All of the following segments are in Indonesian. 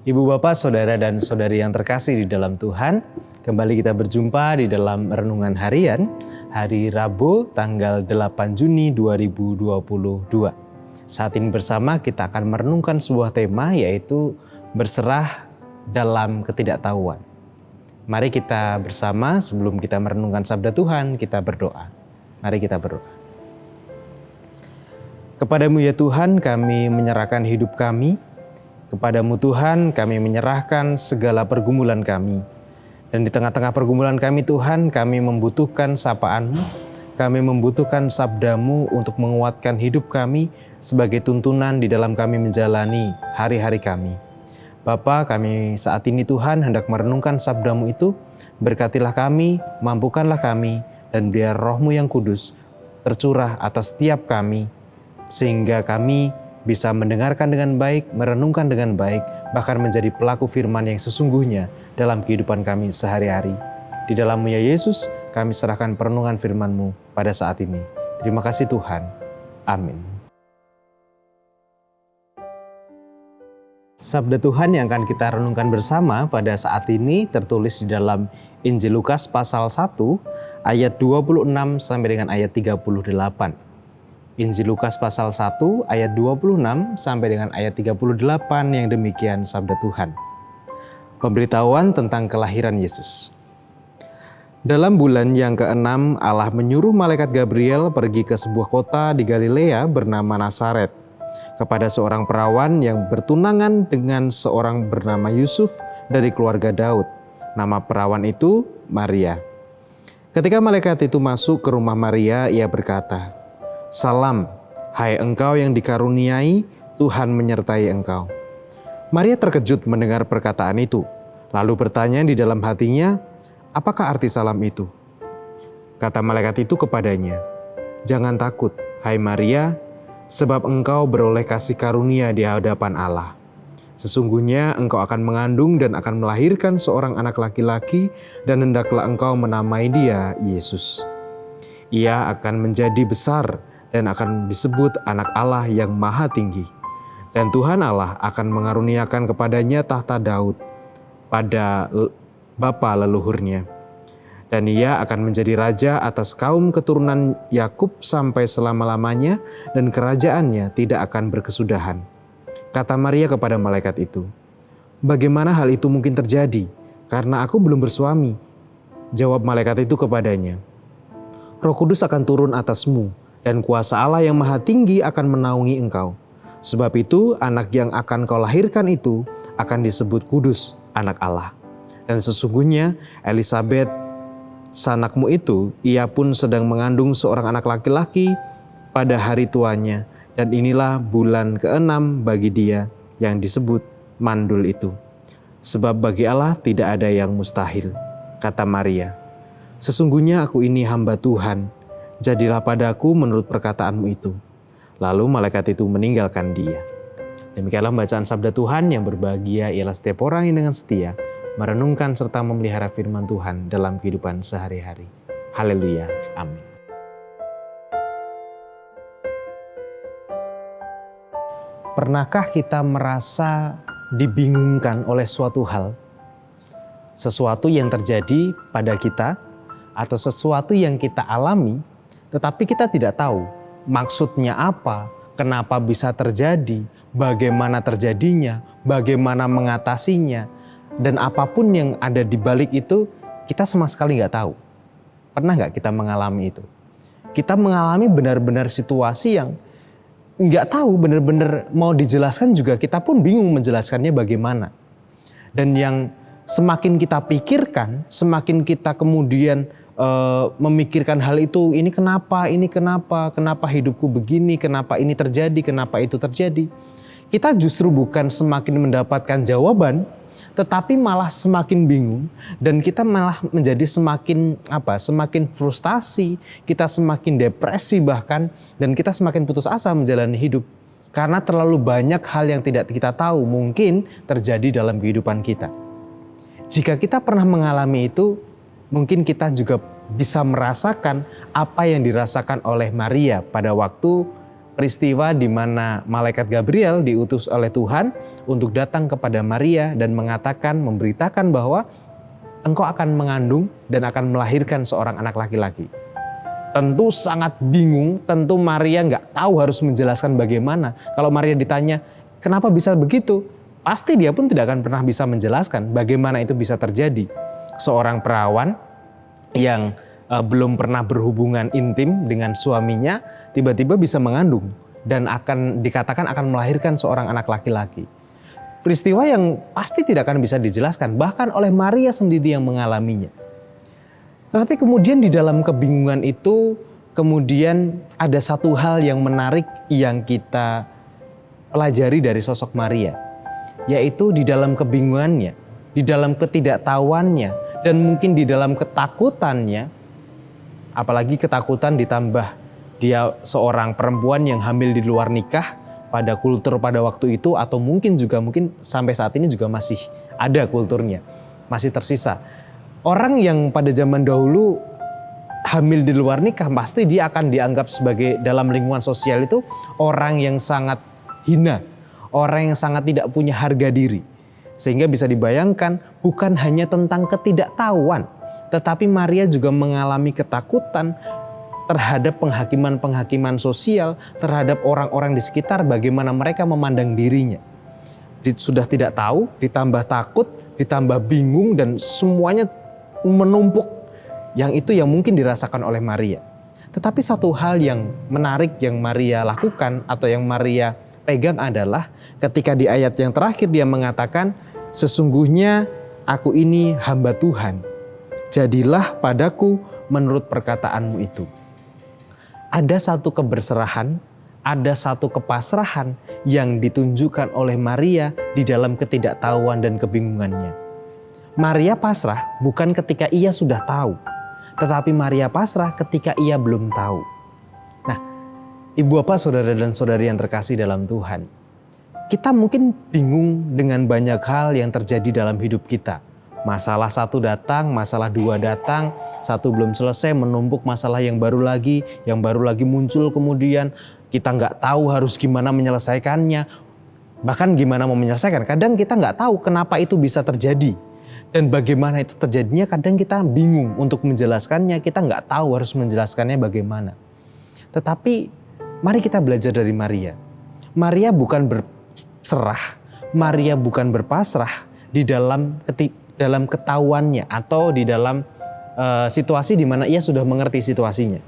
Ibu bapak, saudara dan saudari yang terkasih di dalam Tuhan, kembali kita berjumpa di dalam renungan harian hari Rabu tanggal 8 Juni 2022. Saat ini bersama kita akan merenungkan sebuah tema, yaitu berserah dalam ketidaktahuan. Mari kita bersama sebelum kita merenungkan sabda Tuhan, kita berdoa. Mari kita berdoa. Kepadamu ya Tuhan, kami menyerahkan hidup kami. Kepadamu Tuhan, kami menyerahkan segala pergumulan kami. Dan di tengah-tengah pergumulan kami Tuhan, kami membutuhkan sapaan-Mu. Kami membutuhkan sabda-Mu untuk menguatkan hidup kami sebagai tuntunan di dalam kami menjalani hari-hari kami. Bapa, kami saat ini Tuhan hendak merenungkan sabda-Mu itu. Berkatilah kami, mampukanlah kami, dan biar Roh-Mu yang kudus tercurah atas setiap kami, sehingga kami bisa mendengarkan dengan baik, merenungkan dengan baik, bahkan menjadi pelaku firman yang sesungguhnya dalam kehidupan kami sehari-hari. Di dalam-Mu ya Yesus, kami serahkan perenungan firman-Mu pada saat ini. Terima kasih Tuhan. Amin. Sabda Tuhan yang akan kita renungkan bersama pada saat ini tertulis di dalam Injil Lukas pasal 1 ayat 26 sampai dengan ayat 38. Injil Lukas pasal 1 ayat 26 sampai dengan ayat 38 yang demikian sabda Tuhan. Pemberitahuan tentang kelahiran Yesus. Dalam bulan yang ke-6 Allah menyuruh malaikat Gabriel pergi ke sebuah kota di Galilea bernama Nazaret kepada seorang perawan yang bertunangan dengan seorang bernama Yusuf dari keluarga Daud. Nama perawan itu Maria. Ketika malaikat itu masuk ke rumah Maria, ia berkata, "Salam, hai engkau yang dikaruniai, Tuhan menyertai engkau." Maria terkejut mendengar perkataan itu, lalu bertanya di dalam hatinya, "Apakah arti salam itu?" Kata malaikat itu kepadanya, "Jangan takut, hai Maria, sebab engkau beroleh kasih karunia di hadapan Allah. Sesungguhnya engkau akan mengandung dan akan melahirkan seorang anak laki-laki, dan hendaklah engkau menamai dia Yesus. Ia akan menjadi besar dan akan disebut anak Allah yang maha tinggi. Dan Tuhan Allah akan mengaruniakan kepadanya tahta Daud pada bapa leluhurnya. Dan ia akan menjadi raja atas kaum keturunan Yakub sampai selama-lamanya, dan kerajaannya tidak akan berkesudahan." Kata Maria kepada malaikat itu, "Bagaimana hal itu mungkin terjadi? Karena aku belum bersuami." Jawab malaikat itu kepadanya, "Roh Kudus akan turun atasmu, dan kuasa Allah yang maha tinggi akan menaungi engkau. Sebab itu anak yang akan kau lahirkan itu akan disebut kudus, anak Allah. Dan sesungguhnya Elisabet, sanakmu itu, ia pun sedang mengandung seorang anak laki-laki pada hari tuanya. Dan inilah bulan ke-6 bagi dia yang disebut mandul itu. Sebab bagi Allah tidak ada yang mustahil." Kata Maria, "Sesungguhnya aku ini hamba Tuhan, jadilah padaku menurut perkataanmu itu." Lalu malaikat itu meninggalkan dia. Demikianlah bacaan sabda Tuhan. Yang berbahagia ialah setiap orang yang dengan setia merenungkan serta memelihara firman Tuhan dalam kehidupan sehari-hari. Haleluya. Amin. Pernahkah kita merasa dibingungkan oleh suatu hal? Sesuatu yang terjadi pada kita atau sesuatu yang kita alami, tetapi kita tidak tahu maksudnya apa, kenapa bisa terjadi, bagaimana terjadinya, bagaimana mengatasinya, dan apapun yang ada di balik itu kita sama sekali nggak tahu. Pernah nggak kita mengalami itu? Kita mengalami benar-benar situasi yang nggak tahu, benar-benar mau dijelaskan juga kita pun bingung menjelaskannya bagaimana. Dan yang semakin kita pikirkan, semakin kita kemudian memikirkan hal itu, ini kenapa, kenapa hidupku begini, kenapa ini terjadi, kenapa itu terjadi. Kita justru bukan semakin mendapatkan jawaban, tetapi malah semakin bingung, dan kita malah menjadi semakin frustasi, kita semakin depresi bahkan, dan kita semakin putus asa menjalani hidup. Karena terlalu banyak hal yang tidak kita tahu mungkin terjadi dalam kehidupan kita. Jika kita pernah mengalami itu, mungkin kita juga bisa merasakan apa yang dirasakan oleh Maria pada waktu peristiwa di mana malaikat Gabriel diutus oleh Tuhan untuk datang kepada Maria dan mengatakan, memberitakan bahwa engkau akan mengandung dan akan melahirkan seorang anak laki-laki. Tentu sangat bingung, tentu Maria nggak tahu harus menjelaskan bagaimana. Kalau Maria ditanya, kenapa bisa begitu? Pasti dia pun tidak akan pernah bisa menjelaskan bagaimana itu bisa terjadi. Seorang perawan yang belum pernah berhubungan intim dengan suaminya, tiba-tiba bisa mengandung dan akan dikatakan akan melahirkan seorang anak laki-laki. Peristiwa yang pasti tidak akan bisa dijelaskan, bahkan oleh Maria sendiri yang mengalaminya. Tetapi kemudian di dalam kebingungan itu, kemudian ada satu hal yang menarik yang kita pelajari dari sosok Maria, yaitu di dalam kebingungannya, di dalam ketidaktahuannya, dan mungkin di dalam ketakutannya, apalagi ketakutan ditambah dia seorang perempuan yang hamil di luar nikah pada kultur pada waktu itu, atau mungkin sampai saat ini juga masih ada kulturnya, masih tersisa. Orang yang pada zaman dahulu hamil di luar nikah pasti dia akan dianggap sebagai dalam lingkungan sosial itu orang yang sangat hina, orang yang sangat tidak punya harga diri. Sehingga bisa dibayangkan bukan hanya tentang ketidaktahuan, tetapi Maria juga mengalami ketakutan terhadap penghakiman-penghakiman sosial, terhadap orang-orang di sekitar, bagaimana mereka memandang dirinya. Sudah tidak tahu, ditambah takut, ditambah bingung, dan semuanya menumpuk. Yang itu yang mungkin dirasakan oleh Maria. Tetapi satu hal yang menarik yang Maria lakukan atau yang Maria pegang adalah ketika di ayat yang terakhir dia mengatakan, sesungguhnya aku ini hamba Tuhan, jadilah padaku menurut perkataanmu itu. Ada satu keberserahan, ada satu kepasrahan yang ditunjukkan oleh Maria di dalam ketidaktahuan dan kebingungannya. Maria pasrah bukan ketika ia sudah tahu, tetapi Maria pasrah ketika ia belum tahu. Nah, ibu bapak, saudara dan saudari yang terkasih dalam Tuhan, kita mungkin bingung dengan banyak hal yang terjadi dalam hidup kita. Masalah satu datang, masalah dua datang, satu belum selesai, menumpuk masalah yang baru lagi muncul, kemudian kita nggak tahu harus gimana menyelesaikannya. Bahkan gimana mau menyelesaikan, kadang kita nggak tahu kenapa itu bisa terjadi. Dan bagaimana itu terjadinya, kadang kita bingung untuk menjelaskannya, kita nggak tahu harus menjelaskannya bagaimana. Tetapi mari kita belajar dari Maria. Maria bukan berserah, Maria bukan berpasrah di dalam ketahuannya atau di dalam situasi di mana ia sudah mengerti situasinya.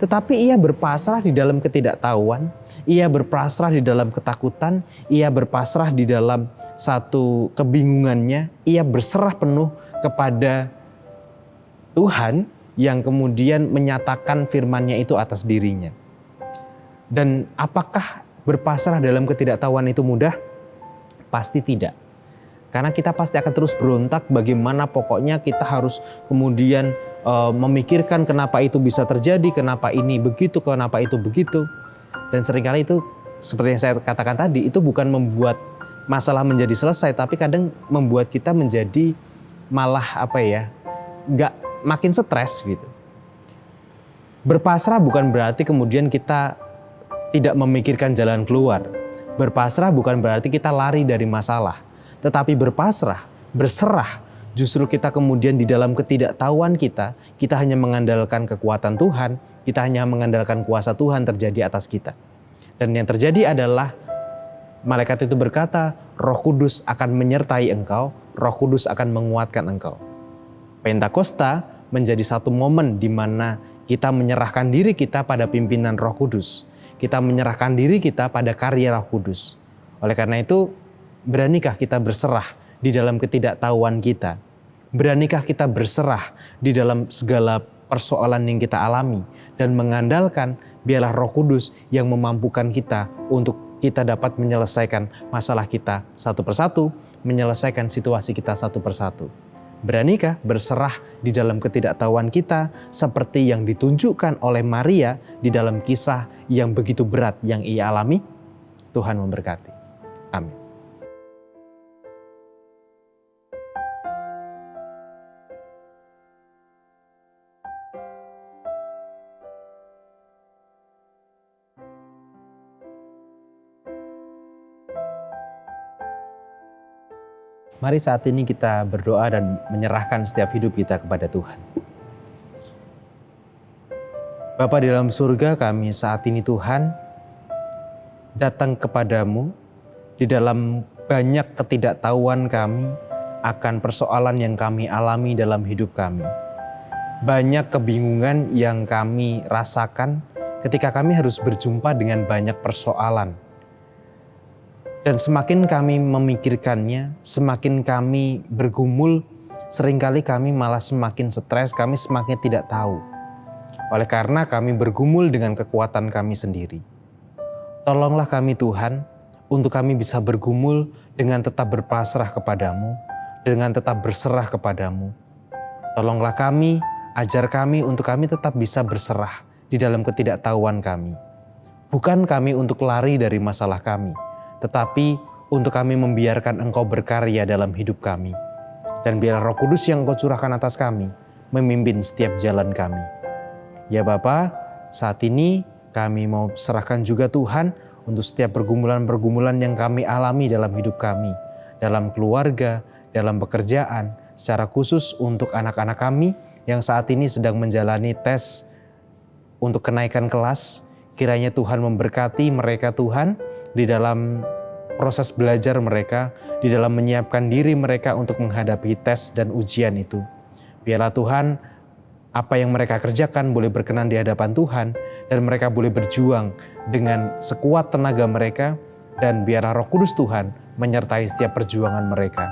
Tetapi ia berpasrah di dalam ketidaktahuan, ia berpasrah di dalam ketakutan, ia berpasrah di dalam satu kebingungannya, ia berserah penuh kepada Tuhan yang kemudian menyatakan firman-Nya itu atas dirinya. Dan apakah berpasrah dalam ketidaktahuan itu mudah? Pasti tidak. Karena kita pasti akan terus berontak bagaimana pokoknya kita harus kemudian memikirkan kenapa itu bisa terjadi, kenapa ini begitu, kenapa itu begitu. Dan seringkali itu seperti yang saya katakan tadi, itu bukan membuat masalah menjadi selesai, tapi kadang membuat kita menjadi malah nggak makin stres gitu. Berpasrah bukan berarti kemudian kita tidak memikirkan jalan keluar. Berpasrah bukan berarti kita lari dari masalah. Tetapi berpasrah, berserah, justru kita kemudian di dalam ketidaktahuan kita hanya mengandalkan kekuatan Tuhan, kita hanya mengandalkan kuasa Tuhan terjadi atas kita. Dan yang terjadi adalah malaikat itu berkata, Roh Kudus akan menyertai engkau, Roh Kudus akan menguatkan engkau. Pentakosta menjadi satu momen di mana kita menyerahkan diri kita pada pimpinan Roh Kudus. Kita menyerahkan diri kita pada karya Roh Kudus. Oleh karena itu, beranikah kita berserah di dalam ketidaktahuan kita? Beranikah kita berserah di dalam segala persoalan yang kita alami dan mengandalkan biarlah Roh Kudus yang memampukan kita untuk kita dapat menyelesaikan masalah kita satu persatu, menyelesaikan situasi kita satu persatu. Beranikah berserah di dalam ketidaktahuan kita seperti yang ditunjukkan oleh Maria di dalam kisah yang begitu berat yang ia alami? Tuhan memberkati. Amin. Mari saat ini kita berdoa dan menyerahkan setiap hidup kita kepada Tuhan. Bapa di dalam surga, kami saat ini Tuhan datang kepadamu di dalam banyak ketidaktahuan kami akan persoalan yang kami alami dalam hidup kami. Banyak kebingungan yang kami rasakan ketika kami harus berjumpa dengan banyak persoalan. Dan semakin kami memikirkannya, semakin kami bergumul, seringkali kami malah semakin stres, kami semakin tidak tahu. Oleh karena kami bergumul dengan kekuatan kami sendiri. Tolonglah kami Tuhan, untuk kami bisa bergumul dengan tetap berpasrah kepadamu, dengan tetap berserah kepadamu. Tolonglah kami, ajar kami untuk kami tetap bisa berserah di dalam ketidaktahuan kami. Bukan kami untuk lari dari masalah kami, tetapi untuk kami membiarkan Engkau berkarya dalam hidup kami. Dan biar Roh Kudus yang Engkau curahkan atas kami, memimpin setiap jalan kami. Ya Bapa, saat ini kami mau serahkan juga Tuhan untuk setiap pergumulan-pergumulan yang kami alami dalam hidup kami, dalam keluarga, dalam pekerjaan, secara khusus untuk anak-anak kami yang saat ini sedang menjalani tes untuk kenaikan kelas. Kiranya Tuhan memberkati mereka Tuhan di dalam proses belajar mereka, di dalam menyiapkan diri mereka untuk menghadapi tes dan ujian itu. Biarlah Tuhan, apa yang mereka kerjakan boleh berkenan di hadapan Tuhan dan mereka boleh berjuang dengan sekuat tenaga mereka, dan biarlah Roh Kudus Tuhan menyertai setiap perjuangan mereka.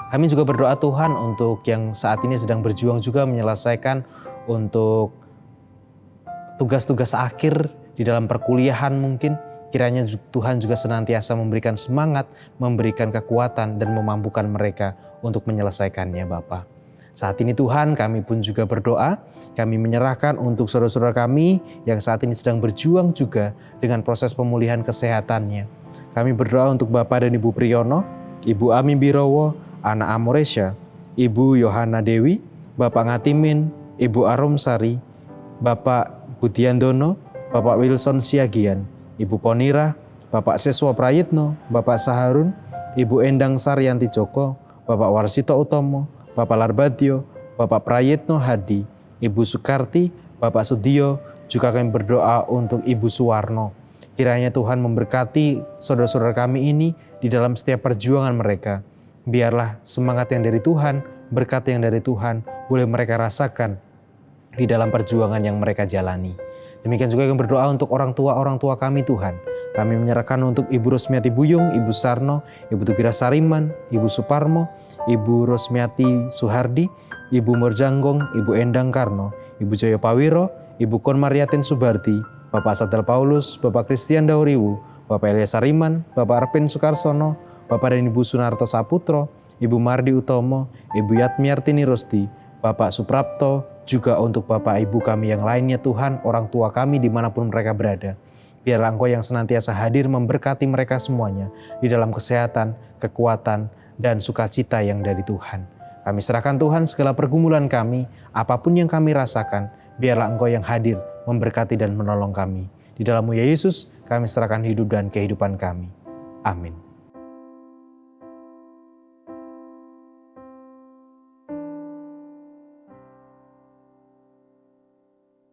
Kami juga berdoa Tuhan untuk yang saat ini sedang berjuang juga menyelesaikan untuk tugas-tugas akhir di dalam perkuliahan mungkin. Kiranya Tuhan juga senantiasa memberikan semangat, memberikan kekuatan dan memampukan mereka untuk menyelesaikannya Bapa. Saat ini Tuhan, kami pun juga berdoa, kami menyerahkan untuk saudara-saudara kami yang saat ini sedang berjuang juga dengan proses pemulihan kesehatannya. Kami berdoa untuk Bapak dan Ibu Priyono, Ibu Ami Birowo, Ana Amoresya, Ibu Yohana Dewi, Bapak Ngatimin, Ibu Aromsari, Bapak Budiandono, Bapak Wilson Siagian, Ibu Ponira, Bapak Seswa Prayitno, Bapak Saharun, Ibu Endang Saryanti Joko, Bapak Warsito Utomo, Bapak Larbadyo, Bapak Prayitno Hadi, Ibu Sukarti, Bapak Sudio, juga kami berdoa untuk Ibu Suwarno. Kiranya Tuhan memberkati saudara-saudara kami ini di dalam setiap perjuangan mereka. Biarlah semangat yang dari Tuhan, berkat yang dari Tuhan boleh mereka rasakan di dalam perjuangan yang mereka jalani. Demikian juga kami berdoa untuk orang tua kami Tuhan. Kami menyerahkan untuk Ibu Rosmiati Buyung, Ibu Sarno, Ibu Tugira Sariman, Ibu Suparmo, Ibu Rosmiati Suhardi, Ibu Morjanggong, Ibu Endang Karno, Ibu Joyo Pawiro, Ibu Kon Mariatin Subardi, Bapak Sadel Paulus, Bapak Christian Dauriwu, Bapak Elia Sariman, Bapak Arpin Sukarsono, Bapak dan Ibu Sunarto Saputro, Ibu Mardi Utomo, Ibu Yatmiartini Rosti, Bapak Suprapto, juga untuk Bapak Ibu kami yang lainnya Tuhan, orang tua kami dimanapun mereka berada. Biarlah Engkau yang senantiasa hadir memberkati mereka semuanya di dalam kesehatan, kekuatan, dan sukacita yang dari Tuhan. Kami serahkan Tuhan segala pergumulan kami, apapun yang kami rasakan, biarlah Engkau yang hadir memberkati dan menolong kami. Di dalam-Mu ya Yesus, kami serahkan hidup dan kehidupan kami. Amin.